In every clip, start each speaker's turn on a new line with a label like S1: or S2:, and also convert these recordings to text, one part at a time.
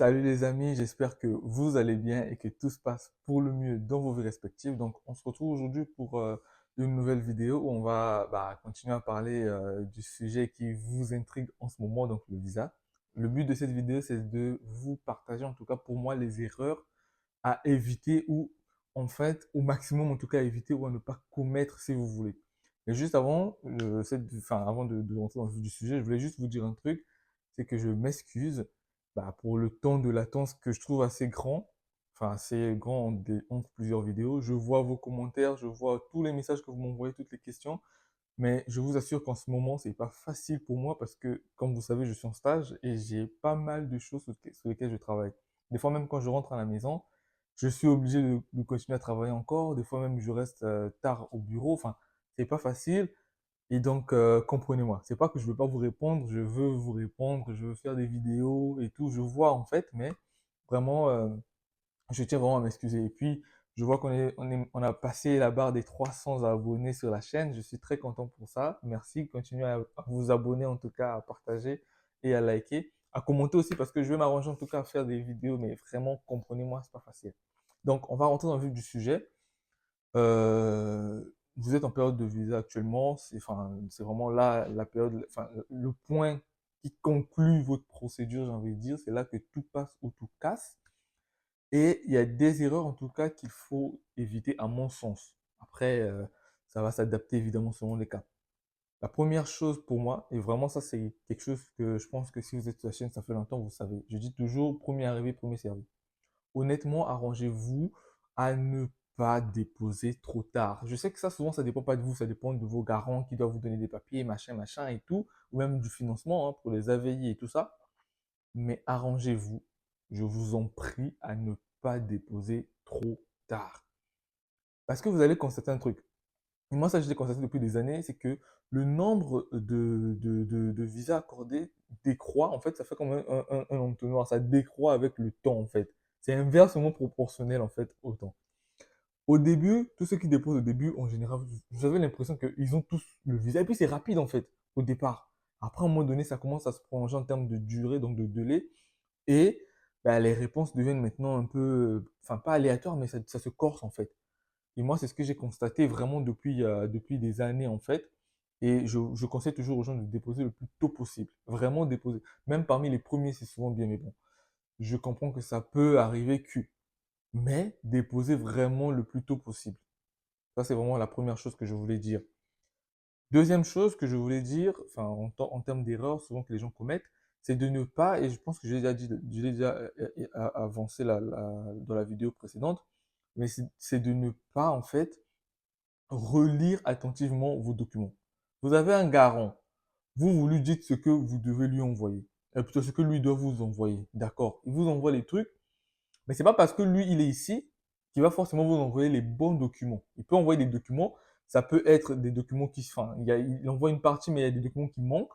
S1: Salut les amis, j'espère que vous allez bien et que tout se passe pour le mieux dans vos vies respectives. Donc, on se retrouve aujourd'hui pour une nouvelle vidéo où on va continuer à parler du sujet qui vous intrigue en ce moment, donc le visa. Le but de cette vidéo, c'est de vous partager, en tout cas pour moi, les erreurs à éviter ou en fait, au maximum, en tout cas, à éviter ou à ne pas commettre si vous voulez. Et juste avant, avant de rentrer dans le vif du sujet, je voulais juste vous dire un truc, c'est que je m'excuse pour le temps de latence que je trouve assez grand, enfin assez grand entre plusieurs vidéos. Je vois vos commentaires, je vois tous les messages que vous m'envoyez, toutes les questions, mais je vous assure qu'en ce moment, c'est pas facile pour moi parce que, comme vous savez, je suis en stage et j'ai pas mal de choses sur lesquelles je travaille. Des fois même quand je rentre à la maison, je suis obligé de continuer à travailler encore. Des fois même, je reste tard au bureau. Enfin, c'est pas facile. Et donc, comprenez-moi. C'est pas que je veux pas vous répondre, je veux vous répondre, je veux faire des vidéos et tout. Je vois en fait, mais vraiment, je tiens vraiment à m'excuser. Et puis, je vois on a passé la barre des 300 abonnés sur la chaîne. Je suis très content pour ça. Merci. Continuez à vous abonner, en tout cas, à partager et à liker. À commenter aussi parce que je vais m'arranger en tout cas à faire des vidéos, mais vraiment, comprenez-moi, c'est pas facile. Donc, on va rentrer dans le vif du sujet. Vous êtes en période de visa actuellement. C'est vraiment là la période, enfin, le point qui conclut votre procédure, j'ai envie de dire. C'est là que tout passe ou tout casse. Et il y a des erreurs en tout cas qu'il faut éviter à mon sens. Après, ça va s'adapter évidemment selon les cas. La première chose pour moi, et vraiment ça c'est quelque chose que je pense que si vous êtes sur la chaîne, ça fait longtemps, vous savez. Je dis toujours premier arrivé, premier servi. Honnêtement, arrangez-vous à ne pas déposer trop tard. Je sais que ça souvent ça dépend pas de vous, ça dépend de vos garants qui doivent vous donner des papiers, machin, machin et tout, ou même du financement hein, pour les AVI et tout ça. Mais arrangez-vous, je vous en prie, à ne pas déposer trop tard. Parce que vous allez constater un truc. Et moi, ça, je l'ai constaté depuis des années, c'est que le nombre de visas accordés décroît. En fait, ça fait comme un entonnoir, ça décroît avec le temps, en fait. C'est inversement proportionnel, en fait, au temps. Au début, tous ceux qui déposent au début, en général, vous avez l'impression qu'ils ont tous le visa. Et puis, c'est rapide, en fait, au départ. Après, à un moment donné, ça commence à se prolonger en termes de durée, donc de délai. Et les réponses deviennent maintenant un peu, enfin pas aléatoires, mais ça se corse en fait. Et moi, c'est ce que j'ai constaté vraiment depuis des années en fait. Et je conseille toujours aux gens de déposer le plus tôt possible. Vraiment déposer. Même parmi les premiers, c'est souvent bien, mais bon. Je comprends que ça peut arriver que. Mais déposer vraiment le plus tôt possible. Ça, c'est vraiment la première chose que je voulais dire. Deuxième chose que je voulais dire, enfin, en termes d'erreurs, souvent que les gens commettent, c'est de ne pas, et je pense que j'ai déjà dit, je l'ai déjà avancé dans la vidéo précédente, mais c'est de ne pas, en fait, relire attentivement vos documents. Vous avez un garant, vous lui dites ce que vous devez lui envoyer, et plutôt ce que lui doit vous envoyer, d'accord? Il vous envoie les trucs, mais c'est pas parce que lui, il est ici qu'il va forcément vous envoyer les bons documents. Il peut envoyer des documents, ça peut être des documents enfin, il envoie une partie, mais il y a des documents qui manquent.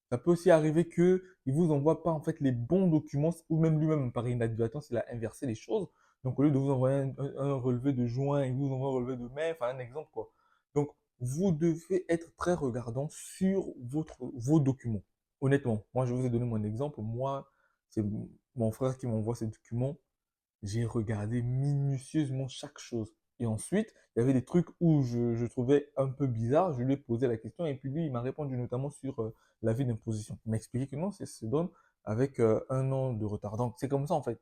S1: Ça peut aussi arriver que il vous envoie pas en fait les bons documents, ou même lui-même par inadvertance, il a inversé les choses. Donc au lieu de vous envoyer un relevé de juin, il vous envoie un relevé de mai, enfin un exemple quoi. Donc vous devez être très regardant sur vos documents. Honnêtement, moi je vous ai donné mon exemple. Moi, c'est mon frère qui m'envoie ces documents. J'ai regardé minutieusement chaque chose. Et ensuite, il y avait des trucs où je trouvais un peu bizarre. Je lui ai posé la question et puis lui, il m'a répondu notamment sur l'avis d'imposition. Il m'a expliqué que non, ça se donne avec un an de retard. Donc, c'est comme ça, en fait,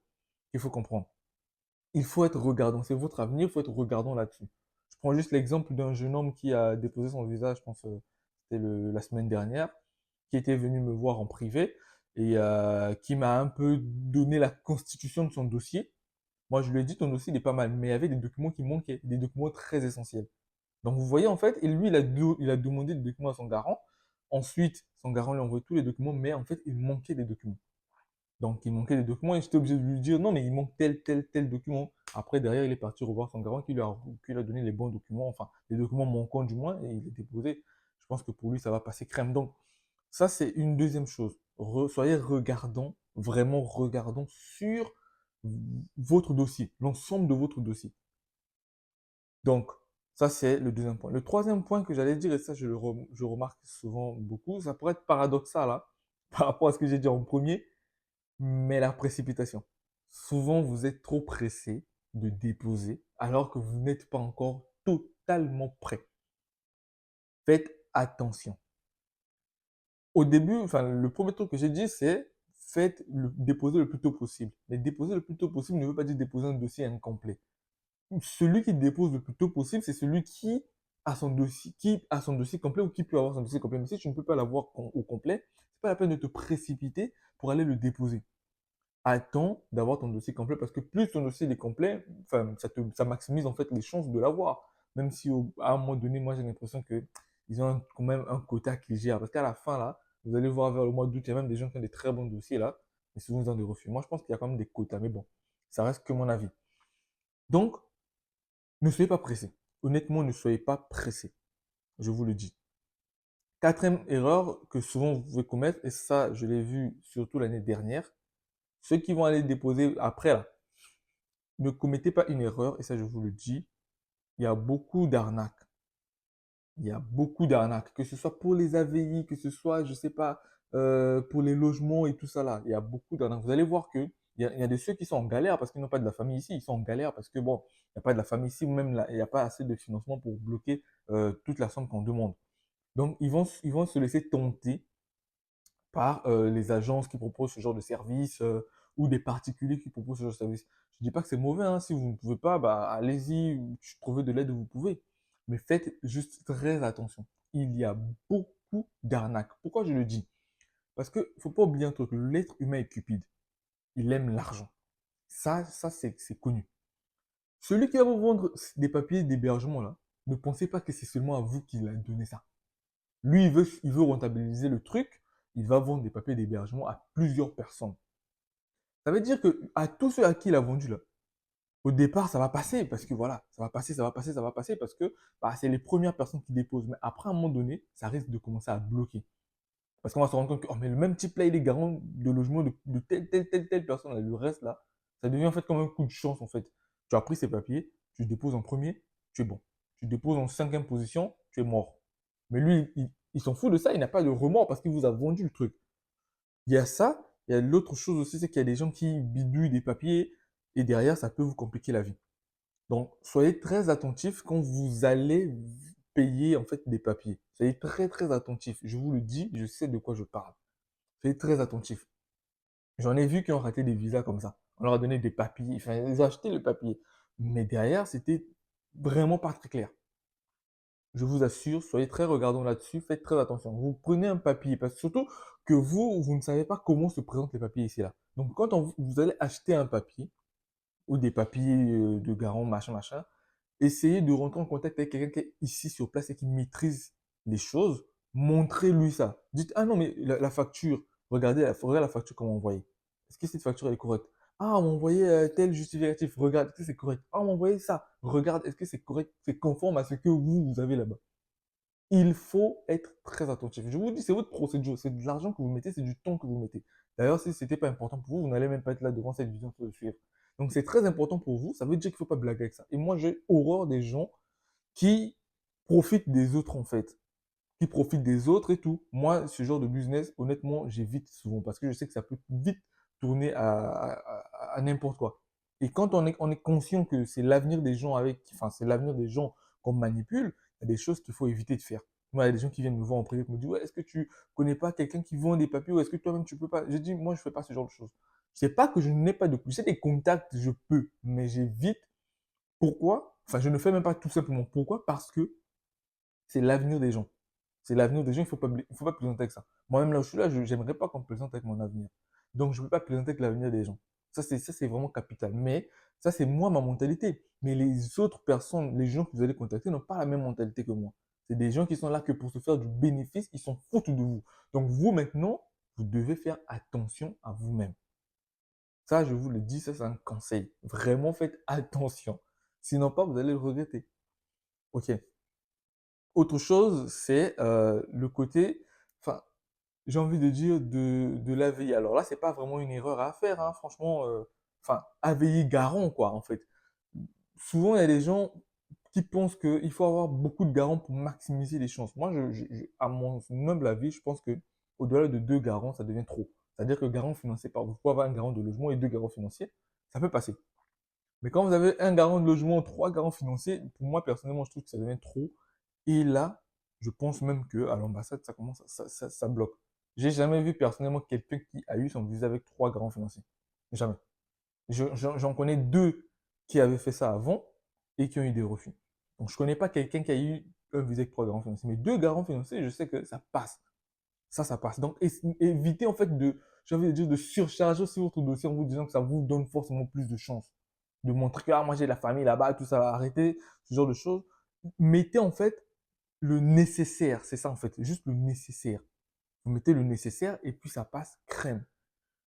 S1: qu'il faut comprendre. Il faut être regardant. C'est votre avenir, il faut être regardant là-dessus. Je prends juste l'exemple d'un jeune homme qui a déposé son visa, je pense, c'était la semaine dernière, qui était venu me voir en privé et qui m'a un peu donné la constitution de son dossier. Moi, je lui ai dit, ton dossier, il est pas mal, mais il y avait des documents qui manquaient, des documents très essentiels. Donc, vous voyez, en fait, et lui, il a demandé des documents à son garant. Ensuite, son garant lui a envoyé tous les documents, mais en fait, il manquait des documents. Donc, il manquait des documents et j'étais obligé de lui dire, non, mais il manque tel, tel, tel document. Après, derrière, il est parti revoir son garant qui lui a donné les bons documents, enfin, les documents manquants du moins, et il les déposé. Je pense que pour lui, ça va passer crème. Donc, ça, c'est une deuxième chose. Soyez regardant, vraiment regardant sur votre dossier, l'ensemble de votre dossier. Donc, ça, c'est le deuxième point. Le troisième point que j'allais dire, et ça, je remarque souvent beaucoup, ça pourrait être paradoxal, hein, par rapport à ce que j'ai dit en premier, Mais la précipitation. Souvent, vous êtes trop pressé de déposer alors que vous n'êtes pas encore totalement prêt. Faites attention. Au début, enfin, le premier truc que j'ai dit, c'est déposer le plus tôt possible. Mais déposer le plus tôt possible ne veut pas dire déposer un dossier incomplet. Celui qui dépose le plus tôt possible, c'est celui qui a son dossier complet ou qui peut avoir son dossier complet. Mais si tu ne peux pas l'avoir au complet, c'est pas la peine de te précipiter pour aller le déposer. Attends d'avoir ton dossier complet parce que plus ton dossier est complet, enfin, ça maximise en fait les chances de l'avoir. Même si à un moment donné, moi j'ai l'impression que ils ont quand même un quota qui gère. Parce qu'à la fin là, vous allez voir vers le mois d'août, il y a même des gens qui ont des très bons dossiers là, mais souvent ils ont des refus. Moi je pense qu'il y a quand même des quotas, mais bon, ça reste que mon avis. Donc, ne soyez pas pressé. Honnêtement, ne soyez pas pressé. Je vous le dis. Quatrième erreur que souvent vous pouvez commettre, et ça je l'ai vu surtout l'année dernière, ceux qui vont aller déposer après là, ne commettez pas une erreur, et ça je vous le dis, il y a beaucoup d'arnaques. Il y a beaucoup d'arnaques, que ce soit pour les AVI, que ce soit, je sais pas, pour les logements et tout ça là. Il y a beaucoup d'arnaques. Vous allez voir que il y a de ceux qui sont en galère parce qu'ils n'ont pas de la famille ici. Ils sont en galère parce que bon, il n'y a pas de la famille ici ou même là, il n'y a pas assez de financement pour bloquer toute la somme qu'on demande. Donc ils vont se laisser tenter par les agences qui proposent ce genre de service ou des particuliers qui proposent ce genre de service. Je ne dis pas que c'est mauvais, hein. Si vous ne pouvez pas, bah, allez-y, trouvez de l'aide où vous pouvez. Mais faites juste très attention. Il y a beaucoup d'arnaques. Pourquoi je le dis? Parce qu'il ne faut pas oublier un truc, l'être humain est cupide. Il aime l'argent. Ça c'est connu. Celui qui va vous vendre des papiers d'hébergement, là, ne pensez pas que c'est seulement à vous qu'il a donné ça. Lui, il veut rentabiliser le truc, il va vendre des papiers d'hébergement à plusieurs personnes. Ça veut dire que à tous ceux à qui il a vendu là, au départ, ça va passer parce que voilà, ça va passer, ça va passer, ça va passer parce que bah, c'est les premières personnes qui déposent. Mais après, à un moment donné, ça risque de commencer à bloquer. Parce qu'on va se rendre compte que oh, mais le même type là, il est garant de logement de telle personne. Là. Le reste là, ça devient en fait comme un coup de chance en fait. Tu as pris ces papiers, tu déposes en premier, tu es bon. Tu déposes en cinquième position, tu es mort. Mais lui, il s'en fout de ça, il n'a pas de remords parce qu'il vous a vendu le truc. Il y a ça, il y a l'autre chose aussi, c'est qu'il y a des gens qui bidouillent des papiers et derrière, ça peut vous compliquer la vie. Donc, soyez très attentifs quand vous allez payer en fait des papiers. Soyez très très attentifs. Je vous le dis, je sais de quoi je parle. Soyez très attentifs. J'en ai vu qui ont raté des visas comme ça. On leur a donné des papiers, enfin, ils ont acheté le papier. Mais derrière, c'était vraiment pas très clair. Je vous assure, soyez très regardants là-dessus, faites très attention. Vous prenez un papier, parce que surtout que vous ne savez pas comment se présentent les papiers ici là. Donc quand vous allez acheter un papier ou des papiers de garant, machin, machin, essayez de rentrer en contact avec quelqu'un qui est ici sur place et qui maîtrise les choses. Montrez-lui ça. Dites, ah non, mais la facture, regardez la facture qu'on m'a envoyée. Est-ce que cette facture elle est correcte? Ah, on m'a envoyé tel justificatif. Regarde, est-ce que c'est correct? Ah, on m'a envoyé ça. Regarde, est-ce que c'est correct? C'est conforme à ce que vous avez là-bas. Il faut être très attentif. Je vous dis, c'est votre procédure, c'est de l'argent que vous mettez, c'est du temps que vous mettez. D'ailleurs, si ce n'était pas important pour vous, vous n'allez même pas être là devant cette vision pour le suivre. Donc, c'est très important pour vous. Ça veut dire qu'il ne faut pas blaguer avec ça. Et moi, j'ai horreur des gens qui profitent des autres, en fait. Qui profitent des autres et tout. Moi, ce genre de business, honnêtement, j'évite souvent parce que je sais que ça peut vite tourner à n'importe quoi. Et quand on est conscient que c'est l'avenir des gens enfin, c'est l'avenir des gens qu'on manipule, il y a des choses qu'il faut éviter de faire. Moi, il y a des gens qui viennent me voir en privé et me disent, ouais, est-ce que tu connais pas quelqu'un qui vend des papiers ou est-ce que toi-même tu peux pas? Je dis, moi, je fais pas ce genre de choses. C'est pas que je n'ai pas de, j'ai des contacts, je peux, mais j'évite. Pourquoi? Enfin, je ne fais même pas tout simplement. Pourquoi? Parce que c'est l'avenir des gens. C'est l'avenir des gens, il faut pas plaisanter avec ça. Moi-même, là où je suis là, j'aimerais pas qu'on plaisante avec mon avenir. Donc, je ne peux pas plaisanter avec l'avenir des gens. Ça, c'est vraiment capital. Mais ça, c'est moi, ma mentalité. Mais les autres personnes, les gens que vous allez contacter n'ont pas la même mentalité que moi. C'est des gens qui sont là que pour se faire du bénéfice, ils s'en foutent de vous. Donc, vous, maintenant, vous devez faire attention à vous-même. Ça, je vous le dis, ça, c'est un conseil. Vraiment, faites attention. Sinon pas, vous allez le regretter. Ok. Autre chose, c'est le côté, enfin, j'ai envie de dire de l'AVI. Alors là, c'est pas vraiment une erreur à faire, hein, franchement. Enfin, AVI garant, quoi, en fait. Souvent, il y a des gens qui pensent qu'il faut avoir beaucoup de garants pour maximiser les chances. Moi, à mon humble avis, je pense que au-delà de deux garants, ça devient trop. C'est-à-dire que garant financier, vous pouvez avoir un garant de logement et 2 garants financiers, ça peut passer. Mais quand vous avez un garant de logement, 3 garants financiers, pour moi, personnellement, je trouve que ça devient trop. Et là, je pense même qu'à l'ambassade, ça commence, ça bloque. J'ai jamais vu personnellement quelqu'un qui a eu son visa avec 3 garants financiers. Jamais. J'en connais 2 qui avaient fait ça avant et qui ont eu des refus. Donc, je connais pas quelqu'un qui a eu un visa avec 3 garants financiers. Mais 2 garants financiers, je sais que ça passe. Ça passe. Donc, évitez en fait j'ai envie de dire, de surcharger aussi votre dossier en vous disant que ça vous donne forcément plus de chance. De montrer que, moi, j'ai la famille là-bas, tout ça, arrêtez ce genre de choses. Mettez en fait le nécessaire. C'est ça en fait, juste le nécessaire. Vous mettez le nécessaire et puis ça passe crème.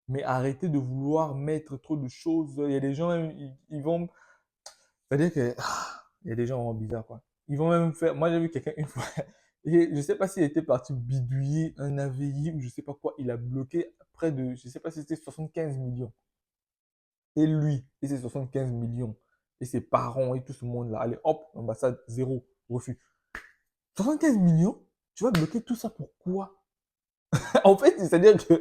S1: Mais arrêtez de vouloir mettre trop de choses. Il y a des gens, ils vont. C'est-à-dire que. Il y a des gens vraiment bizarres, quoi. Ils vont même faire. Moi, j'ai vu quelqu'un une fois. Et je sais pas s'il était parti bidouiller un AVI ou je sais pas quoi. Il a bloqué près de. Je sais pas si c'était 75 millions. Et lui, et ses 75 millions. Et ses parents et tout ce monde-là. Allez, hop, ambassade, zéro, refus. 75 millions? Tu vas bloquer tout ça pour quoi? En fait, c'est-à-dire que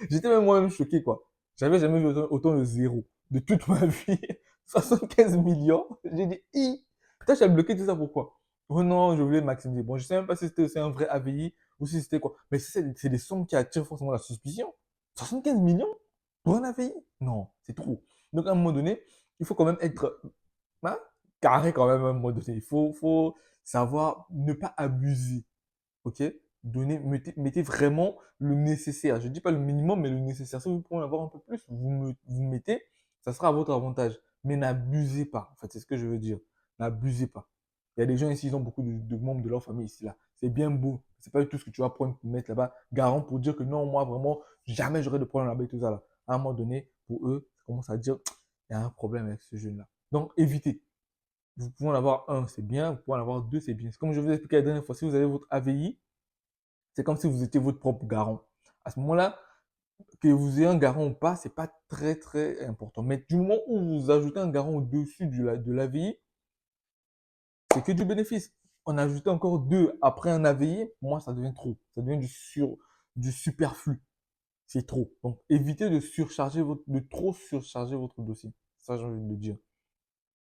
S1: j'étais même moi-même choqué, quoi. J'avais jamais vu autant de zéro de toute ma vie. 75 millions. J'ai dit, toi, tu as bloqué tout ça pourquoi? Oh non, je voulais maximiser. Bon, je sais même pas si c'était aussi un vrai AVI ou si c'était quoi. Mais c'est des sommes qui attirent forcément la suspicion. 75 millions pour un AVI? Non, c'est trop. Donc, à un moment donné, il faut quand même être hein, carré quand même à un moment donné. Faut savoir ne pas abuser. Ok? Mettez vraiment le nécessaire. Je ne dis pas le minimum, mais le nécessaire. Si vous pouvez en avoir un peu plus, vous mettez, ça sera à votre avantage. Mais n'abusez pas. En fait, c'est ce que je veux dire. N'abusez pas. Il y a des gens ici, ils ont beaucoup de membres de leur famille ici, là. C'est bien beau. C'est pas du tout ce que tu vas prendre pour mettre là-bas, garant pour dire que non, moi, vraiment, jamais j'aurai de problème là-bas et tout ça, là. À un moment donné, pour eux, ça commence à dire, il y a un problème avec ce jeune-là. Donc, évitez. Vous pouvez en avoir un, c'est bien. Vous pouvez en avoir deux, c'est bien. C'est comme je vous ai expliqué la dernière fois. Si vous avez votre AVI, c'est comme si vous étiez votre propre garant. À ce moment-là, que vous ayez un garant ou pas, c'est pas très très important. Mais du moment où vous ajoutez un garant au-dessus de l'AVI, c'est que du bénéfice. En ajouter encore deux après un AVI, pour moi, ça devient trop. Ça devient du superflu. C'est trop. Donc, évitez de trop surcharger votre dossier. Ça, j'ai envie de le dire.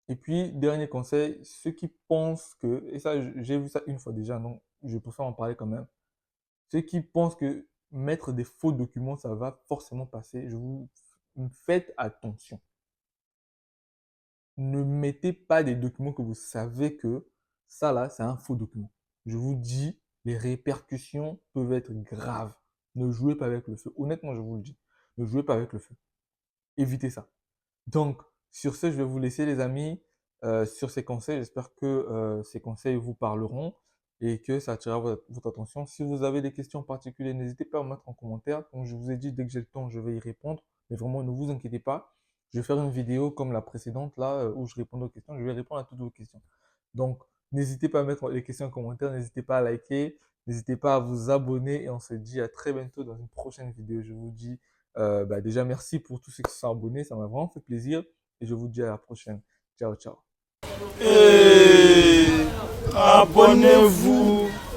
S1: Et puis, dernier conseil, ceux qui pensent que, et ça, j'ai vu ça une fois déjà, donc je préfère en parler quand même. Ceux qui pensent que mettre des faux documents, ça va forcément passer, faites attention. Ne mettez pas des documents que vous savez que ça là, c'est un faux document. Je vous dis, les répercussions peuvent être graves. Ne jouez pas avec le feu. Honnêtement, je vous le dis. Ne jouez pas avec le feu. Évitez ça. Donc, sur ce, je vais vous laisser, les amis, sur ces conseils. J'espère que ces conseils vous parleront et que ça attirera votre attention. Si vous avez des questions particulières, n'hésitez pas à me mettre en commentaire. Comme je vous ai dit, dès que j'ai le temps, je vais y répondre. Mais vraiment, ne vous inquiétez pas. Je vais faire une vidéo comme la précédente, là, où je réponds aux questions. Je vais répondre à toutes vos questions. Donc, n'hésitez pas à mettre les questions en commentaire. N'hésitez pas à liker. N'hésitez pas à vous abonner. Et on se dit à très bientôt dans une prochaine vidéo. Je vous dis déjà, merci pour tous ceux qui se sont abonnés. Ça m'a vraiment fait plaisir. Et je vous dis à la prochaine. Ciao, ciao.
S2: Et abonnez-vous.